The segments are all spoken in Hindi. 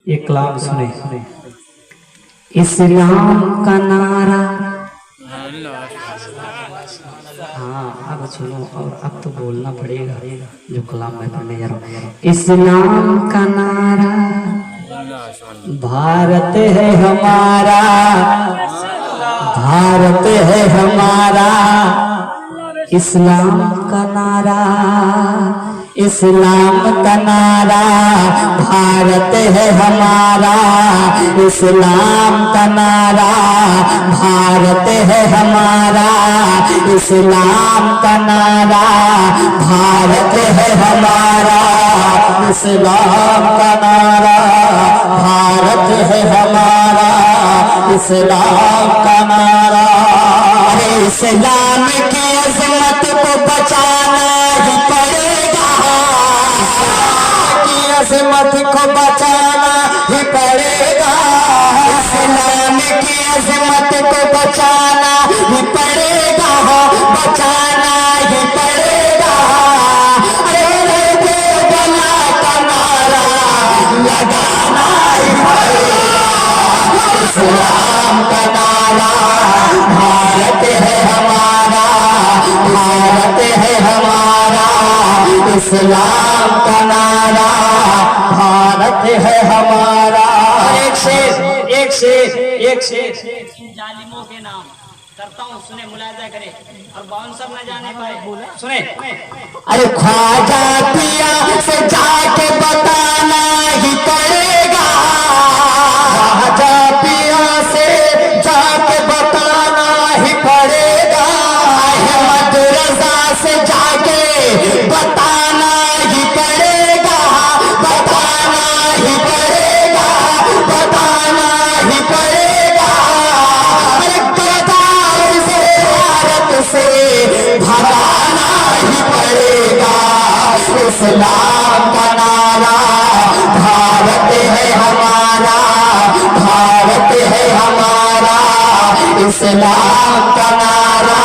एक कलाम सुने। इस्लाम का नारा, हाँ अब सुनो, और अब तो बोलना पड़ेगा जो कलाम मैं पढ़ने जा रहा हूँ। इस्लाम का नारा, भारत है हमारा, भारत है हमारा। इस्लाम का नारा, इस्लाम का नारा, भारत है हमारा। इस्लाम का नारा, भारत है हमारा। इस्लाम का नारा, भारत है हमारा। इस्लाम का नारा, भारत है हमारा। इस्लाम का नारा, इस्लाम की अजमत को बचाना ही पड़ेगा, की अजमत को बचाना ही पड़ेगा। इस्लाम की अजमत को बचाना ही पड़ेगा, बचाना ही पड़ेगा। अरे बला का नारा लगाना ही पड़ेगा। इस्लाम का नारा, भारत है हमारा, भारत है हमारा। इस्लाम का नारा, भारत है हमारा। एक शेर, एक शेर, एक शेर। इन जालिमों के नाम करता हूँ, सुने, मुलाजा करे और बाउंसर न जाने पाए, सुने। अरे ख्वाजा पिया से जाके बताना ही पड़ेगा, ख्वाजा पिया से जाके बताना ही पड़ेगा। अहमद रजा से जाके बताना ही पड़ेगा, बताना ही पड़ेगा, बताना ही पड़ेगा। अरे गद्दार से भारत से भगाना ही पड़ेगा। इस्लाम का नारा, भारत है हमारा, भारत है हमारा। इस्लाम का नारा,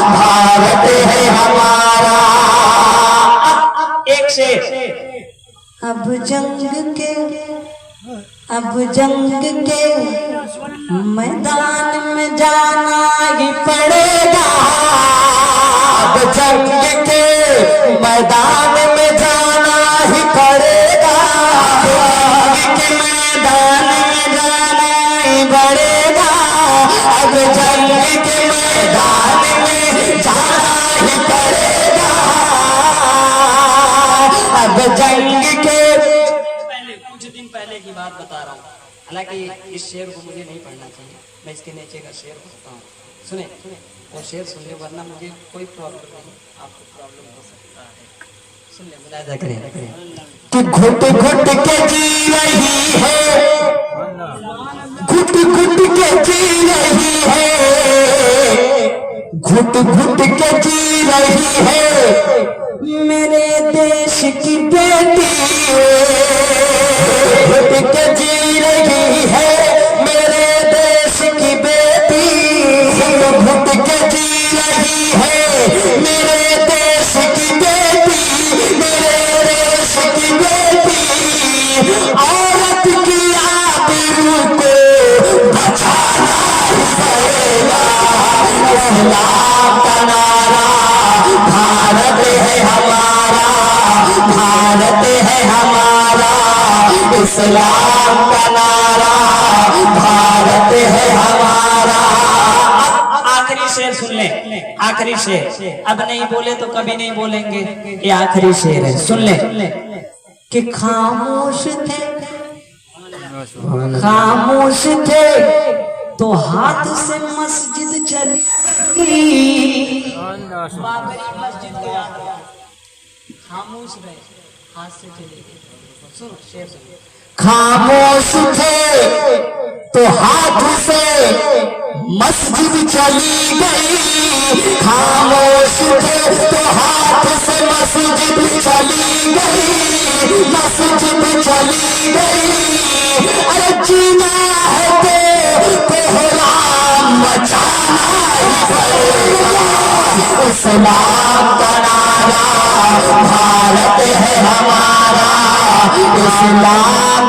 भारत है हमारा। एक शेर। अब जंग के मैदान में जाना ही पड़ेगा। अब जंग के मैदान में जाना ही पड़ेगा। जंग के मैदान में जाना ही पड़ेगा। अब जंग के मैदान में जाना ही पड़ेगा। अब जंग के पहले, कुछ दिन पहले की बात बता रहा हूँ, हालांकि इस शेर को मुझे नहीं पढ़ना चाहिए, मैं इसके नीचे का शेर पढ़ता हूँ, सुने। और शेर सुन ले, वरना मुझे कोई प्रॉब्लम नहीं, आपको प्रॉब्लम हो सकता है। सुन ले, मुलाजा करें। कि घुट घुट के जी रही है, घुट घुट के जी रही है, घुट घुट के जी रही है मेरे देश की बेटी। घुट के जी रही है मेरे देश की बेटी। घुट के जी रही है मेरे देश की बेटी, मेरे देश की बेटी। औरत की आबरू को बचाना ही पड़ेगा। इस्लाम का नारा, भारत है हमारा, भारत है हमारा। इस्लाम का नारा, भारत है हमारा। आखिरी शेर सुन ले, आखिरी शेर। अब नहीं बोले तो कभी नहीं बोलेंगे, ये आखिरी शेर है, सुन ले। कि खामोश थे, खामोश थे तो हाथ से मस्जिद चली, बाबरी मस्जिद गया, खामोश रहे, हाथ से चली गई। सुनो शेर सुनो। खामोश थे तो हाथ से मस्जिद चली गई। खामोश थे तो हाथ से मस्जिद चली गई, मस्जिद चली गई। अरे जीना है तो कोहराम मचाना ही पड़ेगा। इस्लाम का नारा, भारत है हमारा। इस्लाम